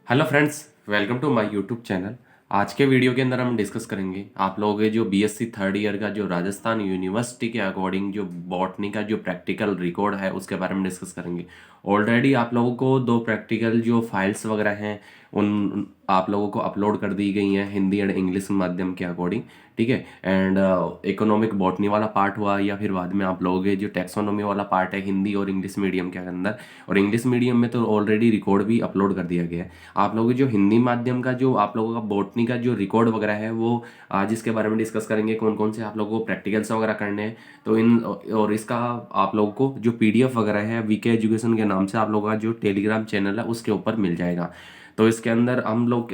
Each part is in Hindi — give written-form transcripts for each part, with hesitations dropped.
Hello friends, welcome to my YouTube channel. आज के वीडियो के अंदर हम डिस्कस करेंगे आप लोगों के जो बीएससी थर्ड ईयर का जो राजस्थान यूनिवर्सिटी के अकॉर्डिंग जो बॉटनी का जो प्रैक्टिकल रिकॉर्ड है उसके बारे में डिस्कस करेंगे। ऑलरेडी आप लोगों को दो प्रैक्टिकल जो फाइल्स वगैरह हैं उन आप लोगों को अपलोड कर दी गई हैं हिंदी एंड इंग्लिश माध्यम के अकॉर्डिंग। ठीक है। एंड इकोनॉमिक बॉटनी वाला पार्ट हुआ या फिर बाद में आप लोगों के जो टेक्सोनॉमी वाला पार्ट है हिंदी और इंग्लिश मीडियम के अंदर, और इंग्लिश मीडियम में तो ऑलरेडी रिकॉर्ड भी अपलोड कर दिया गया है। आप लोगों के जो हिंदी माध्यम का जो आप लोगों का बॉटनी का जो रिकॉर्ड वगैरह है वो आज इसके बारे में डिस्कस करेंगे, कौन कौन से आप लोगों को प्रैक्टिकल्स वगैरह करने हैं। तो इन और इसका आप लोगों को जो पीडीएफ वगैरह है वीके एजुकेशन के नाम से आप लोगों का जो टेलीग्राम चैनल है उसके ऊपर मिल जाएगा। तो इसके अंदर हम लोग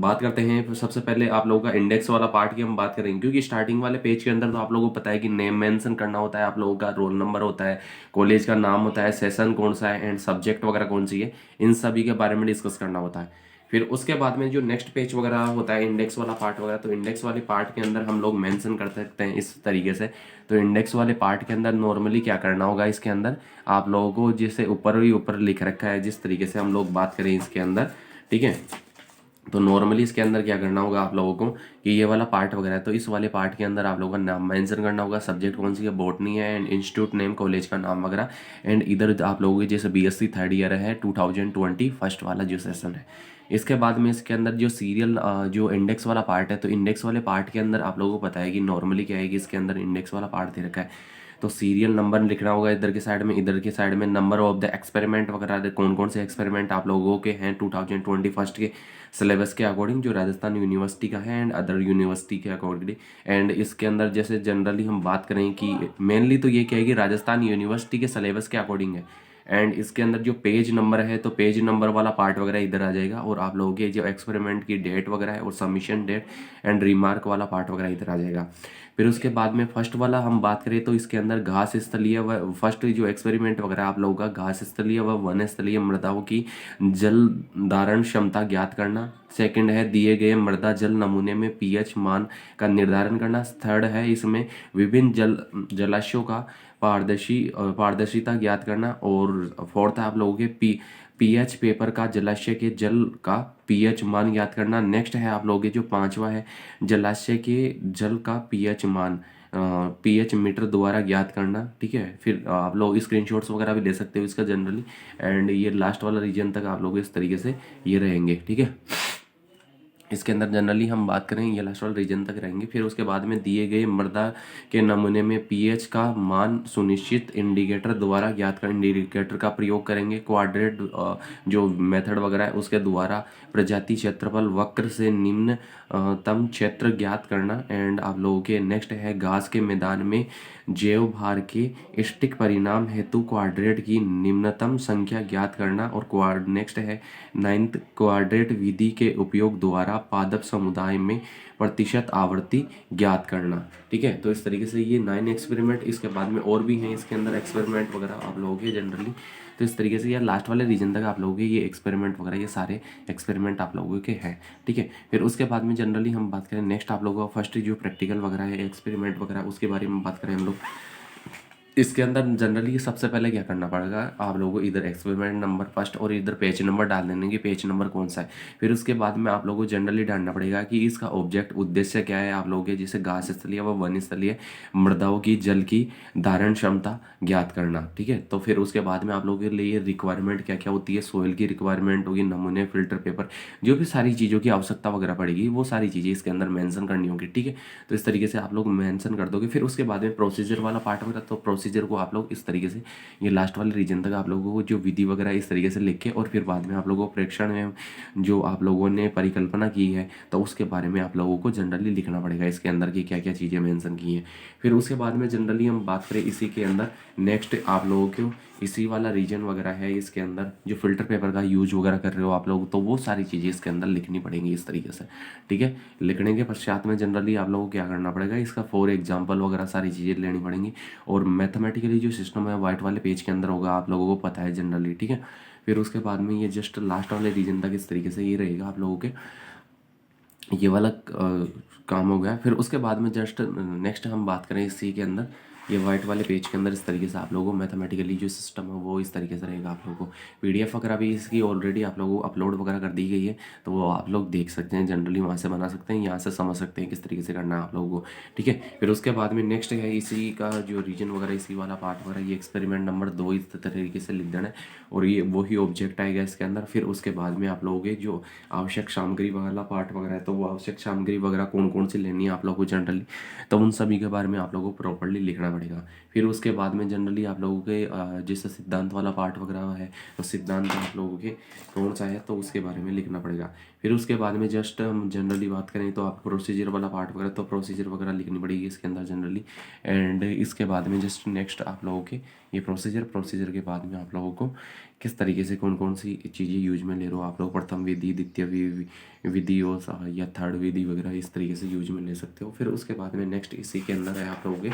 बात करते हैं। सबसे पहले आप लोगों का इंडेक्स वाला पार्ट की हम बात करेंगे, क्योंकि स्टार्टिंग वाले पेज के अंदर तो आप लोगों को पता है कि नेम मेंशन करना होता है, आप लोगों का रोल नंबर होता है, कॉलेज का नाम होता है, सेशन कौन सा है एंड सब्जेक्ट वगैरह कौन सी है, इन सभी के बारे में डिस्कस करना होता है। फिर उसके बाद में जो नेक्स्ट पेज वगैरह होता है इंडेक्स वाला पार्ट वगैरह, तो इंडेक्स वाले पार्ट के अंदर हम लोग मेंशन कर सकते हैं इस तरीके से। तो इंडेक्स वाले पार्ट के अंदर नॉर्मली क्या करना होगा, इसके अंदर आप लोगों को जैसे ऊपर ही ऊपर लिख रखा है जिस तरीके से हम लोग बात करें इसके अंदर, ठीक है। तो नॉर्मली इसके अंदर क्या करना होगा आप लोगों को कि ये वाला पार्ट वगैरह है, तो इस वाले पार्ट के अंदर आप लोगों का नाम मेंशन करना होगा, सब्जेक्ट कौन सी है, बॉटनी है, एंड इंस्टीट्यूट नेम, कॉलेज का नाम वगैरह। एंड इधर आप लोगों के जैसे बीएससी थर्ड ईयर है 2020 फर्स्ट वाला जो सेशन है। इसके बाद में इसके अंदर जो सीरियल जो इंडेक्स वाला पार्ट है, तो इंडेक्स वाले पार्ट के अंदर आप लोगों को पता है कि नॉर्मली क्या है कि इसके अंदर इंडेक्स वाला पार्ट दे रखा है। तो सीरियल नंबर लिखना होगा इधर के साइड में, इधर के साइड में नंबर ऑफ द एक्सपेरिमेंट वगैरह, कौन कौन से एक्सपेरिमेंट आप लोगों के हैं 2020 फर्स्ट के सिलेबस के अकॉर्डिंग जो राजस्थान यूनिवर्सिटी का है एंड अदर यूनिवर्सिटी के अकॉर्डिंग। एंड इसके अंदर जैसे जनरली हम बात करें कि मेनली तो ये क्या है कि राजस्थान यूनिवर्सिटी के सिलेबस के अकॉर्डिंग है। एंड इसके अंदर जो पेज नंबर है तो पेज नंबर वाला पार्ट वगैरह इधर आ जाएगा, और आप लोगों के जो एक्सपेरिमेंट की डेट वगैरह है और सबमिशन डेट एंड रिमार्क वाला पार्ट वगैरह इधर आ जाएगा। फिर उसके बाद में फर्स्ट वाला हम बात करें तो इसके अंदर घास स्थलीय व फर्स्ट जो एक्सपेरिमेंट वगैरह आप लोगों का घास स्थलीय व वन स्थलीय मृदाओं की जल धारण क्षमता ज्ञात करना। सेकंड है दिए गए मृदा जल नमूने में पीएच मान का निर्धारण करना। थर्ड है इसमें विभिन्न जलाशयों का पारदर्शिता ज्ञात करना। और फोर्थ है आप लोगों के पीएच पेपर का जलाशय के जल का पीएच मान ज्ञात करना। नेक्स्ट है आप लोगों के जो पांचवा है जलाशय के जल का पीएच मान पीएच मीटर द्वारा ज्ञात करना। ठीक है। फिर आप लोग स्क्रीनशॉट्स वगैरह भी ले सकते हो इसका जनरली। एंड ये लास्ट वाला रीजन तक आप लोग इस तरीके से ये रहेंगे। ठीक है। इसके अंदर जनरली हम बात करें ये लास्ट वाला रीजन तक रहेंगे। फिर उसके बाद में दिए गए मृदा के नमूने में पीएच का मान सुनिश्चित इंडिकेटर द्वारा ज्ञात कर इंडिकेटर का प्रयोग करेंगे। क्वाड्रेट जो मेथड वगैरह है उसके द्वारा प्रजाति क्षेत्रफल वक्र से निम्नतम क्षेत्र ज्ञात करना। एंड आप लोगों के नेक्स्ट है घास के मैदान में जैव भार के स्टिक परिणाम हेतु क्वाड्रेट की निम्नतम संख्या ज्ञात करना। और नेक्स्ट है नाइन्थ क्वाड्रेट विधि के उपयोग द्वारा पादप समुदाय में प्रतिशत आवृत्ति ज्ञात करना। ठीक है। तो इस तरीके से ये 9 एक्सपेरिमेंट, इसके बाद में और भी हैं इसके अंदर एक्सपेरिमेंट वगैरह आप लोगों के जनरली। तो इस तरीके से यार लास्ट वाले रीजन तक आप लोगों के ये एक्सपेरिमेंट वगैरह ये सारे एक्सपेरिमेंट आप लोगों के हैं। ठीक है। फिर उसके बाद में जनरली हम बात करें नेक्स्ट आप लोगों का फर्स्ट जो प्रैक्टिकल वगैरह है एक्सपेरिमेंट वगैरह उसके बारे में बात करें हम लोग। इसके अंदर जनरली सबसे पहले क्या करना पड़ेगा आप लोगों को, इधर एक्सपेरिमेंट नंबर फर्स्ट और इधर पेज नंबर डाल देने की पेज नंबर कौन सा है। फिर उसके बाद में आप लोगों को जनरली डालना पड़ेगा कि इसका ऑब्जेक्ट उद्देश्य क्या है आप लोगों के, जैसे घास स्थलीय व वन स्थलीय मृदाओं की जल की धारण क्षमता ज्ञात करना। ठीक है। तो फिर उसके बाद में आप लोगों के लिए रिक्वायरमेंट क्या क्या होती है, सोइल की रिक्वायरमेंट होगी, नमूने, फिल्टर पेपर, जो भी सारी चीज़ों की आवश्यकता वगैरह पड़ेगी वो सारी चीज़ें इसके अंदर मेंशन करनी होगी। ठीक है। तो इस तरीके से आप लोग मेंशन कर दोगे। फिर उसके बाद में प्रोसीजर वाला पार्ट होगा, तो प्रोसीजर को आप लोग इस तरीके से ये लास्ट वाले रीजन तक आप लोगों को जो विधि वगैरह इस तरीके से लिख के, और फिर बाद में आप लोगों को प्रेक्षण में जो आप लोगों ने परिकल्पना की है तो उसके बारे में आप लोगों को जनरली लिखना पड़ेगा इसके अंदर की क्या क्या चीज़ें मेंशन की हैं। फिर उसके बाद में जनरली हम बात करें इसी के अंदर नेक्स्ट आप लोगों को इसी वाला रीजन वगैरह है इसके अंदर जो फिल्टर पेपर का यूज वगैरह कर रहे हो आप लोग, तो वो सारी चीज़ें इसके अंदर लिखनी पड़ेंगी इस तरीके से। ठीक है। लिखने के पश्चात में जनरली आप लोगों को क्या करना पड़ेगा, इसका फॉर एग्जाम्पल वगैरह सारी चीज़ें लेनी पड़ेंगी। और मैथमेटिकली जो सिस्टम है वाइट वाले पेज के अंदर होगा, आप लोगों को पता है जनरली। ठीक है। फिर उसके बाद में ये जस्ट लास्ट वाले रीजन तक इस तरीके से ये रहेगा आप लोगों के, ये वाला काम हो गया। फिर उसके बाद में जस्ट नेक्स्ट हम बात करें इसी के अंदर ये वाइट वाले पेज के अंदर इस तरीके से आप लोगों को मैथमेटिकली जो सिस्टम है वो इस तरीके से रहेगा। आप लोगों को पीडीएफ वगैरह भी इसकी ऑलरेडी आप लोगों को अपलोड वगैरह कर दी गई है, तो वो आप लोग देख सकते हैं, जनरली वहाँ से बना सकते हैं, यहाँ से समझ सकते हैं किस तरीके से करना है आप लोगों को, ठीक है। फिर उसके बाद में नेक्स्ट है इसी का जो रीजन वगैरह, इसी वाला पार्ट वगैरह, ये एक्सपेरिमेंट नंबर 2 इस तरीके से लिख देना है, और ये वही ऑब्जेक्ट आएगा इसके अंदर। फिर उसके बाद में आप लोगों के जो आवश्यक सामग्री वाला पार्ट वगैरह है, तो वो आवश्यक सामग्री वगैरह कौन कौन सी लेनी है आप लोगों को जनरली, तो उन सभी के बारे में आप लोगों को प्रॉपर्ली लिखना पड़ेगा। फिर उसके बाद में जनरली आप लोगों के जैसे सिद्धांत वाला पार्ट वगैरह है, तो सिद्धांत आप लोगों के कौन सा है तो उसके बारे में लिखना पड़ेगा। फिर उसके बाद में जस्ट हम जनरली बात करें तो आप प्रोसीजर वाला पार्ट वगैरह, तो प्रोसीजर वगैरह लिखनी पड़ेगी इसके अंदर जनरली। एंड इसके बाद में जस्ट नेक्स्ट आप लोगों के ये प्रोसीजर के बाद में आप लोगों को किस तरीके से कौन कौन सी चीज़ें यूज में ले रहे हो आप लोग, प्रथम विधि, द्वितीय विधि और या थर्ड विधि वगैरह इस तरीके से यूज में ले सकते हो। फिर उसके बाद में नेक्स्ट इसी के अंदर है आप लोगों के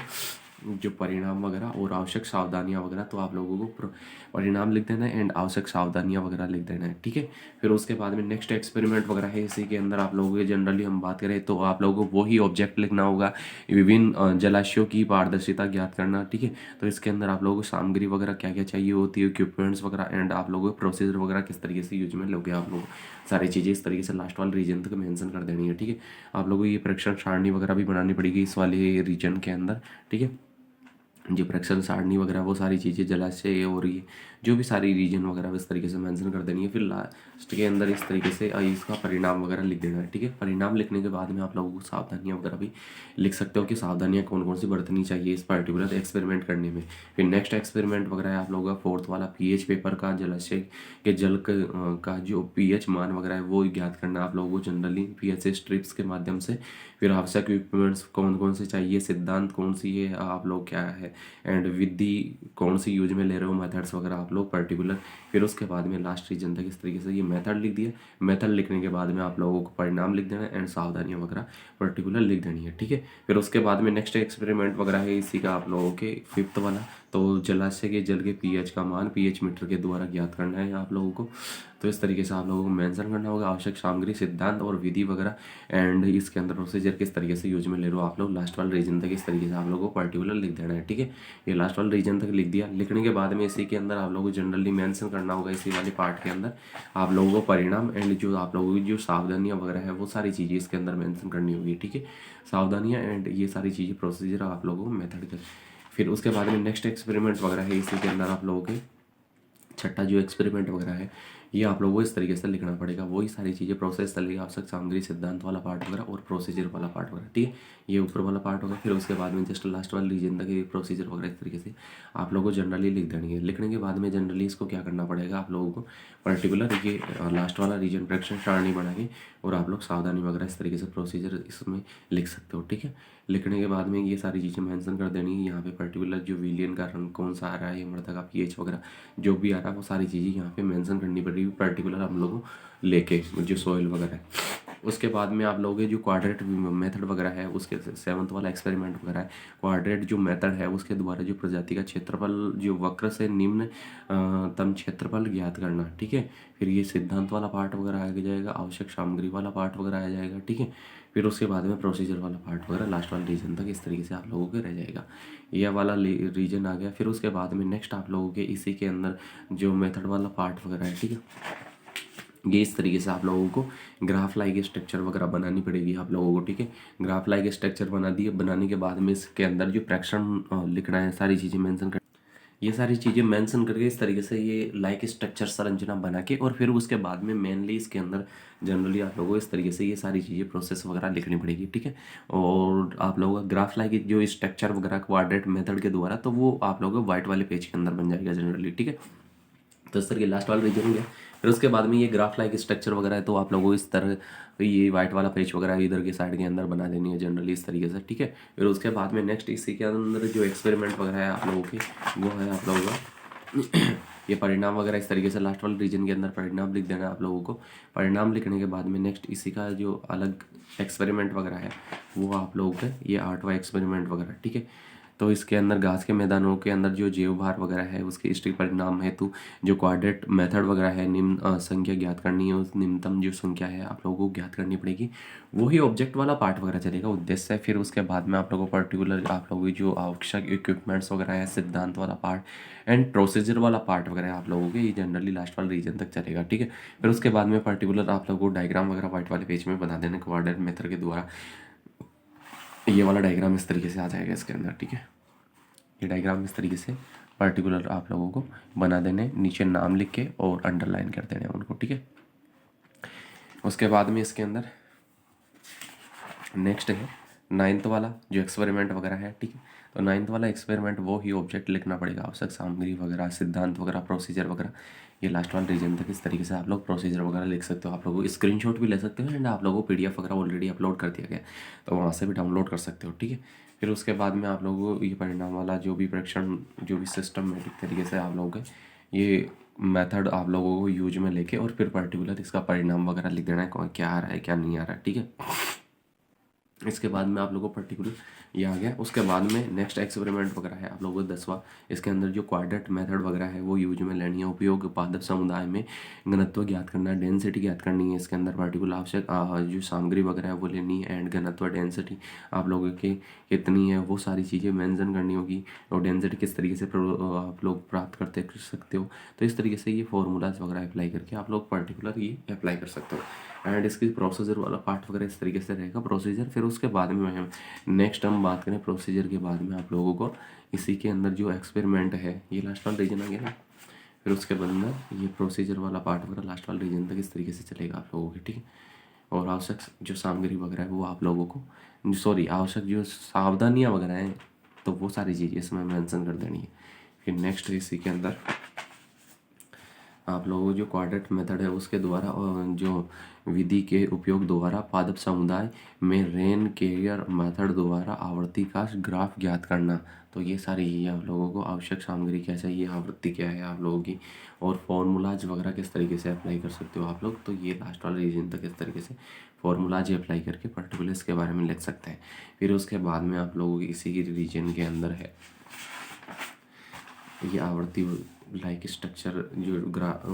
जो परिणाम वगैरह और आवश्यक सावधानियां वगैरह, तो आप लोगों को परिणाम लिख देना है एंड आवश्यक सावधानियां वगैरह लिख देना है, ठीक है। फिर उसके बाद में नेक्स्ट एक्सपेरिमेंट वगैरह है इसी के अंदर आप लोगों के जनरली हम बात करें तो आप लोगों को वही ऑब्जेक्ट लिखना होगा, विभिन्न जलाशयों की पारदर्शिता ज्ञात करना, ठीक है। तो इसके अंदर आप लोगों को सामग्री वगैरह क्या क्या चाहिए होती है, इक्विपमेंट्स वगैरह, एंड आप लोगों को प्रोसीजर वगैरह किस तरीके से यूज में लोगे, आप लोग सारी चीज़ें इस तरीके से लास्ट वाले रीजन तक मेंशन कर देनी है, ठीक है। आप लोगों को ये परीक्षण सारणी वगैरह भी बनानी पड़ेगी इस वाले रीजन के अंदर, ठीक है। जो परीक्षण सारणी वगैरह वो सारी चीज़ें जलाशय और ये जो भी सारी रीजन वगैरह इस तरीके से मेंशन कर देनी है। फिर लास्ट के अंदर इस तरीके से इसका परिणाम वगैरह लिख देना है, ठीक है। परिणाम लिखने के बाद में आप लोगों को सावधानियां वगैरह भी लिख सकते हो कि सावधानियां कौन कौन सी बरतनी चाहिए इस पर्टिकुलर एक्सपेरिमेंट करने में। फिर नेक्स्ट एक्सपेरिमेंट वगैरह है आप लोगों का फोर्थ वाला पीएच पेपर का, जलाशय के जल का जो पीएच मान वगैरह है वो ज्ञात करना है आप लोगों को जनरली पीएच स्ट्रिप्स के माध्यम से। फिर आवश्यक इक्विपमेंट्स कौन कौन से चाहिए, सिद्धांत कौन सी है आप लोग क्या है, एंड विधि कौन सी यूज में ले रहे हो, मेथड्स वगैरह आप लोग पर्टिकुलर। फिर उसके बाद में लास्ट रीजन तक इस तरीके से ये मेथड लिख दिया। मेथड लिखने के बाद में आप लोगों को परिणाम लिख देना है एंड सावधानियां वगैरह पर्टिकुलर लिख देनी है, ठीक है। फिर उसके बाद में नेक्स्ट एक्सपेरिमेंट वगैरह है इसी का आप लोगों के फिफ्थ वाला, तो जलाशय के जल के पीएच का मान पीएच मीटर के द्वारा ज्ञात करना है आप लोगों को। तो इस तरीके से आप लोगों को मेंशन करना होगा आवश्यक सामग्री, सिद्धांत और विधि वगैरह, एंड इसके अंदर प्रोसीजर किस तरीके से यूज में ले रहे हो आप लोग, लास्ट वाले रीजन तक इस तरीके से आप लोगों को पर्टिकुलर लिख देना है, ठीक है। ये लास्ट वाले रीजन तक लिख दिया। लिखने के बाद में इसी के अंदर आप लोगों को जनरली मेंशन करना होगा इसी वाले पार्ट के अंदर आप लोगों को परिणाम एंड जो आप लोगों की जो सावधानियां वगैरह है वो सारी चीज़ें इसके अंदर मेंशन करनी होगी, ठीक है। सावधानियां एंड ये सारी चीज़ें प्रोसीजर आप लोगों को मेथड के। फिर उसके बाद में नेक्स्ट एक्सपेरिमेंट वगैरह है इसी के अंदर आप लोगों के छठा जो एक्सपेरिमेंट वगैरह है ये आप लोगों को इस तरीके से लिखना पड़ेगा, वही सारी चीज़ें प्रोसेस चलेगी, आवश्यक सामग्री, सिद्धांत वाला पार्ट वगैरह और प्रोसीजर वाला पार्ट वगैरह, ठीक है। ये ऊपर वाला पार्ट होगा। फिर उसके बाद में जस्ट लास्ट वाला रीजन तक ये प्रोसीजर वगैरह इस तरीके से आप लोगों को जनरली लिख देनी है। लिखने के बाद में जनरली इसको क्या करना पड़ेगा आप लोगों को पर्टिकुलर ये लास्ट वाला रीजन परीक्षण सारणी बना के और आप लोग सावधानी वगैरह इस तरीके से प्रोसीजर इसमें लिख सकते हो, ठीक है। लिखने के बाद में ये सारी चीज़ें मेंशन कर देनी है। यहाँ पे पर्टिकुलर जो विलियन का रंग कौन सा आ रहा है, ये मृदा का पीएच वगैरह जो भी आ रहा है वो सारी चीज़ें यहाँ पे मेंशन करनी पड़ेगी पर्टिकुलर हम लोगों को लेके जो सॉइल वगैरह है। उसके बाद में आप लोगों के जो क्वाड्रेट मेथड वगैरह है उसके सेवंथ वाला एक्सपेरिमेंट वगैरह है, क्वाड्रेट जो मेथड है उसके द्वारा जो प्रजाति का क्षेत्रफल जो वक्र से निम्न तम क्षेत्रफल ज्ञात करना, ठीक है। फिर ये सिद्धांत वाला पार्ट वगैरह आ जाएगा, आवश्यक सामग्री वाला पार्ट वगैरह आ जाएगा, ठीक है। फिर उसके बाद में प्रोसीजर वाला पार्ट वगैरह लास्ट वाला रीजन तक इस तरीके से आप लोगों के रह जाएगा। यह वाला रीजन आ गया। फिर उसके बाद में नेक्स्ट आप लोगों के इसी के अंदर जो मेथड वाला पार्ट वगैरह है, ठीक है। ये इस तरीके से आप लोगों को ग्राफ लाइक स्ट्रक्चर वगैरह बनानी पड़ेगी आप लोगों को, ठीक है। ग्राफ लाइक स्ट्रक्चर बनाने के बाद में इसके अंदर जो प्रेक्षण लिखना है सारी चीज़ें मेंशन कर, ये सारी चीज़ें मेंशन करके इस तरीके से ये लाइक स्ट्रक्चर संरचना बना के और फिर उसके बाद में मेनली इसके अंदर जनरली आप लोगों को इस तरीके से ये सारी चीज़ें प्रोसेस वगैरह लिखनी पड़ेगी, ठीक है। और आप लोगों का ग्राफ लाइक जो स्ट्रक्चर वगैरह क्वाड्रेट मेथड के द्वारा तो वो आप लोगों को व्हाइट वाले पेज के अंदर बन जाएगा जनरली, ठीक है। तो इस तरह के लास्ट वाला रीजन हो गया। फिर उसके बाद में ये ग्राफ लाइक स्ट्रक्चर वगैरह है तो आप लोगों को इस तरह ये वाइट वाला पेज वगैरह इधर के साइड के अंदर बना देनी है जनरली इस तरीके से, ठीक है। फिर उसके बाद में नेक्स्ट इसी के अंदर जो एक्सपेरिमेंट वगैरह है आप लोगों के वो है आप लोगों का ये परिणाम वगैरह इस तरीके से लास्ट वाले रीजन के अंदर परिणाम लिख देना है आप लोगों को। परिणाम लिखने के बाद में नेक्स्ट इसी का जो अलग एक्सपेरिमेंट वगैरह है वो आप लोगों का ये 8वां एक्सपेरिमेंट वगैरह, ठीक है। तो इसके अंदर घास के मैदानों के अंदर जो जैव भार वगैरह है उसके इष्टिक परिणाम हेतु जो क्वाड्रेट मेथड वगैरह है, निम्न संख्या ज्ञात करनी है, उस निम्नतम जो संख्या है आप लोगों को ज्ञात करनी पड़ेगी। वही ऑब्जेक्ट वाला पार्ट वगैरह चलेगा, उद्देश्य है। फिर उसके बाद में आप लोगों को पर्टिकुलर आप लोगों की जो आवश्यक इक्विपमेंट्स वगैरह है, सिद्धांत वाला पार्ट एंड प्रोसीजर वाला पार्ट वगैरह आप लोगों के ये जनरली लास्ट वाले रीजन तक चलेगा, ठीक है। फिर उसके बाद में पर्टिकुलर आप लोगों को डायग्राम वगैरह व्हाइट वाले पेज में बना देना क्वाड्रेट मेथड के द्वारा। ये वाला डायग्राम इस तरीके से आ जाएगा इसके अंदर, ठीक है। ये डायग्राम इस तरीके से पर्टिकुलर आप लोगों को बना देने, नीचे नाम लिख के और अंडरलाइन कर देने उनको, ठीक है। उसके बाद में इसके अंदर नेक्स्ट है 9th वाला जो एक्सपेरिमेंट वगैरह है, ठीक है। तो 9th वाला एक्सपेरिमेंट वो ही ऑब्जेक्ट लिखना पड़ेगा, आवश्यक सामग्री वगैरह, सिद्धांत वगैरह, प्रोसीजर वगैरह। ये लास्ट वाला रीजन तक इस तरीके से आप लोग प्रोसीजर वगैरह लिख सकते हो। आप लोगों को स्क्रीनशॉट भी ले सकते हो एंड आप लोगों को PDF वगैरह ऑलरेडी अपलोड कर दिया गया, तो वहाँ से भी डाउनलोड कर सकते हो, ठीक है। फिर उसके बाद में आप लोगों को ये परिणाम वाला जो भी परीक्षण, जो भी सिस्टमेटिक तरीके से आप लोगों के ये मेथड आप लोगों को यूज में लेके और फिर पर्टिकुलर इसका परिणाम वगैरह लिख देना है, क्या आ रहा है क्या नहीं आ रहा है, ठीक है। इसके बाद में आप लोगों को पर्टिकुलर ये आ गया। उसके बाद में नेक्स्ट एक्सपेरिमेंट वगैरह है आप लोगों को 10वां। इसके अंदर जो क्वाड्रेट मेथड वगैरह है वो यूज में लेनी है। उपयोग पादप समुदाय में घनत्व ज्ञात करना है, डेंसिटी ज्ञात करनी है। इसके अंदर पर्टिकुलर आवश्यक जो सामग्री वगैरह है वो लेनी है एंड घनत्व, डेंसिटी आप लोगों की कितनी है वो सारी चीज़ें मेंशन करनी होगी, और डेंसिटी किस तरीके से आप लोग प्राप्त कर सकते हो। तो इस तरीके से ये फॉर्मूलाज वगैरह अप्लाई करके आप लोग पर्टिकुलर ये अप्लाई कर सकते हो। एंड इसकी प्रोसीजर वाला पार्ट वगैरह इस तरीके से रहेगा प्रोसीजर। फिर उसके बाद में हम नेक्स्ट हम बात करें प्रोसीजर के बाद में आप लोगों को इसी के अंदर जो एक्सपेरिमेंट है ये लास्ट वाला रीजन आ गया ना। फिर उसके बाद में ये प्रोसीजर वाला पार्ट वगैरह लास्ट वाला रीजन तक इस तरीके से चलेगा आप लोगों के, ठीक है। और आवश्यक जो सामग्री वगैरह है वो आप लोगों को आवश्यक जो सावधानियाँ वगैरह हैं तो वो सारी चीज़ें इसमें मेंशन कर देनी है। फिर नेक्स्ट इसी के अंदर आप लोगों को जो क्वाड्रेट मेथड है उसके द्वारा जो विधि के उपयोग द्वारा पादप समुदाय में रेन कैरियर मेथड द्वारा आवर्ती का ग्राफ ज्ञात करना। तो ये सारी चीज़ें आप लोगों को आवश्यक सामग्री क्या चाहिए, आवृत्ति क्या है आप लोगों की, और फॉर्मूलाज वगैरह किस तरीके से अप्लाई कर सकते हो आप लोग। तो ये लास्ट वाले रीजन तक इस तरीके से फॉर्मूलाज अप्लाई करके पर्टिकुलर इसके बारे में लिख सकते हैं। फिर उसके बाद में आप लोगों की इसी की रीजन के अंदर है ये आवर्ती लाइक स्ट्रक्चर जो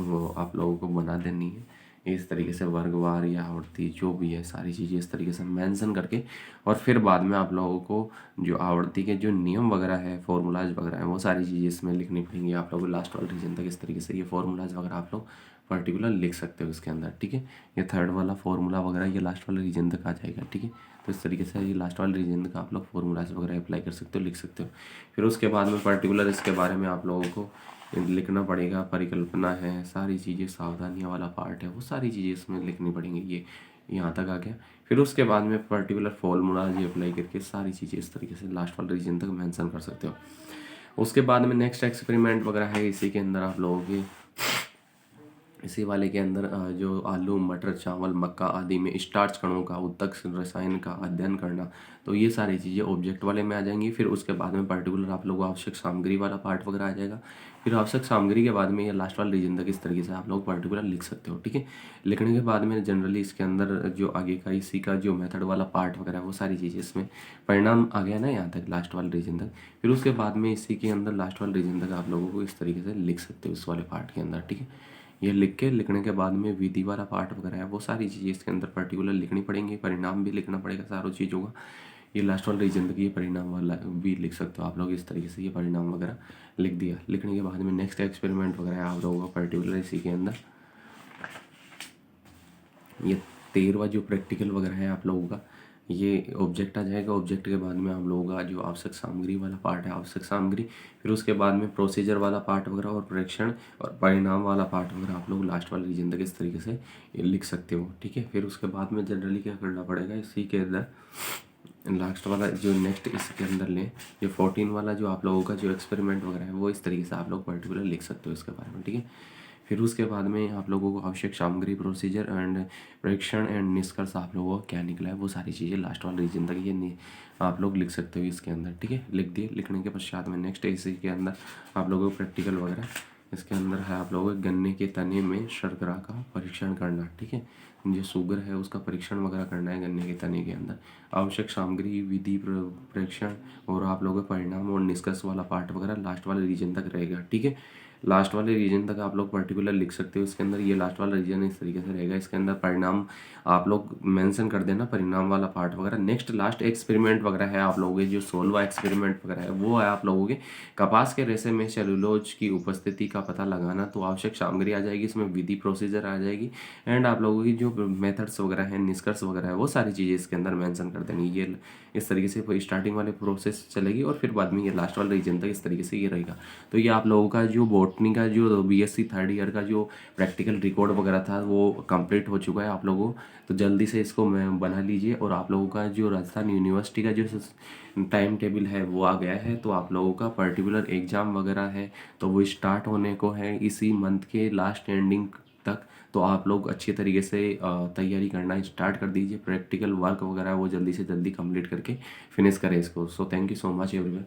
वो आप लोगों को बना देनी है इस तरीके से, वर्गवार या आवर्ती जो भी है सारी चीज़ें इस तरीके से मेंशन करके। और फिर बाद में आप लोगों को जो आवर्ती के जो नियम वगैरह है, फॉर्मूलाज वगैरह है वो सारी चीज़ें इसमें लिखनी पड़ेंगी आप लोगों को लास्ट वाले रीजन तक इस तरीके से। ये फॉर्मूलाज वगैरह आप लोग पर्टिकुलर लिख सकते हो इसके अंदर, ठीक है। ये थर्ड वाला फॉर्मूला वगैरह ये लास्ट वाले रीजन तक आ जाएगा, ठीक है। तो इस तरीके से ये लास्ट वाले रीजन तक आप लोग फॉर्मूलाज वगैरह अप्लाई कर सकते हो, लिख सकते हो। फिर उसके बाद में पर्टिकुलर इसके बारे में आप लोगों को लिखना पड़ेगा, परिकल्पना है, सारी चीज़ें, सावधानियाँ वाला पार्ट है वो सारी चीज़ें इसमें लिखनी पड़ेंगी। ये यहाँ तक आ गया। फिर उसके बाद में पर्टिकुलर फॉर्मूलाज ये अप्लाई करके सारी चीज़ें इस तरीके से लास्ट वाले रीजन तक मेंशन कर सकते हो। उसके बाद में नेक्स्ट एक्सपेरिमेंट वगैरह है इसी के अंदर आप लोगों के इसी वाले के अंदर जो आलू, मटर, चावल, मक्का आदि में स्टार्च कणों का उत्तक रसायन का अध्ययन करना। तो ये सारी चीज़ें ऑब्जेक्ट वाले में आ जाएंगी। फिर उसके बाद में पर्टिकुलर आप लोगों को आवश्यक सामग्री वाला पार्ट वगैरह आ जाएगा। फिर आवश्यक सामग्री के बाद में ये लास्ट वाला रीजन तक इस तरीके से आप लोग पर्टिकुलर लिख सकते हो, ठीक है। लिखने के बाद में जनरली इसके अंदर जो आगे का इसी का जो मेथड वाला पार्ट वगैरह वो सारी चीज़ें इसमें परिणाम आ गया ना यहाँ तक लास्ट वाले रीजन तक। फिर उसके बाद में इसी के अंदर लास्ट वाले रीजन तक आप लोगों को इस तरीके से लिख सकते हो इस वाले पार्ट के अंदर, ठीक है। ये लिखने के बाद में विधि वाला पार्ट वगैरह है वो सारी चीज़ें इसके अंदर पर्टिकुलर लिखनी पड़ेंगी, परिणाम भी लिखना पड़ेगा सारों चीज़ों का। ये लास्ट वाला रीजन तक ये परिणाम वाला भी लिख सकते हो आप लोग इस तरीके से। ये परिणाम वगैरह लिख दिया। लिखने के बाद में नेक्स्ट एक्सपेरिमेंट वगैरह है आप लोगों का पर्टिकुलर इसी के अंदर ये 13वां जो प्रैक्टिकल वगैरह है आप लोगों का ये ऑब्जेक्ट आ जाएगा। ऑब्जेक्ट के बाद में आप लोगों का जो आवश्यक सामग्री वाला पार्ट है, आवश्यक सामग्री, फिर उसके बाद में प्रोसीजर वाला पार्ट वगैरह और परीक्षण और परिणाम वाला पार्ट वगैरह आप लोग लास्ट वाले रीजन तक इस तरीके से ये लिख सकते हो, ठीक है। फिर उसके बाद में जनरली क्या करना पड़ेगा इसी के अंदर लास्ट वाला जो नेक्स्ट इसके अंदर लें ये 14 वाला जो आप लोगों का जो एक्सपेरिमेंट वगैरह है वो इस तरीके से आप लोग पर्टिकुलर लिख सकते हो इसके बारे में, ठीक है। फिर उसके बाद में आप लोगों को आवश्यक सामग्री, प्रोसीजर एंड परीक्षण एंड निष्कर्ष आप लोगों को क्या निकला है वो सारी चीज़ें लास्ट वाले रीजन तक ये आप लोग लिख सकते हो इसके अंदर, ठीक है। लिख दिए। लिखने के पश्चात में नेक्स्ट इसी के अंदर आप लोगों को प्रैक्टिकल वगैरह इसके अंदर है आप लोगों को गन्ने के तने में शर्करा का परीक्षण करना, ठीक है। जो शुगर है उसका परीक्षण वगैरह करना है गन्ने के तने के अंदर। आवश्यक सामग्री, विधि परीक्षण और आप लोगों के परिणाम और निष्कर्ष वाला पार्ट वगैरह लास्ट वाले रीजन तक रहेगा, ठीक है। लास्ट वाले रीजन तक आप लोग पर्टिकुलर लिख सकते हो इसके अंदर। ये लास्ट वाला रीजन इस तरीके से रहेगा। इसके अंदर परिणाम आप लोग मेंशन कर देना, परिणाम वाला पार्ट वगैरह। नेक्स्ट लास्ट एक्सपेरिमेंट वगैरह है आप लोगों के जो 16वां एक्सपेरिमेंट वगैरह है वो है आप लोगों के कपास के रेशे में सेलुलोज की उपस्थिति का पता लगाना। तो आवश्यक सामग्री आ जाएगी, इसमें विधि प्रोसीजर आ जाएगी एंड आप लोगों की जो मेथड्स वगैरह हैं, निष्कर्ष वगैरह है, वो सारी चीज़ें इसके अंदर मेंशन कर देनी। ये इस तरीके से स्टार्टिंग वाले प्रोसेस चलेगी और फिर बाद में ये लास्ट वाले रीजन तक इस तरीके से ये रहेगा। तो ये आप लोगों का जो बॉटनी का जो बीएससी थर्ड ईयर का जो प्रैक्टिकल रिकॉर्ड वगैरह था वो कंप्लीट हो चुका है आप लोगों। तो जल्दी से इसको मैं बना लीजिए। और आप लोगों का जो राजस्थान यूनिवर्सिटी का जो टाइम टेबल है वो आ गया है। तो आप लोगों का पर्टिकुलर एग्ज़ाम वगैरह है तो वो स्टार्ट होने को है इसी मंथ के लास्ट एंडिंग तक। तो आप लोग अच्छी तरीके से तैयारी करना स्टार्ट कर दीजिए। प्रैक्टिकल वर्क वगैरह वो जल्दी से जल्दी कंप्लीट करके फिनिश करें इसको। So thank you so much everyone.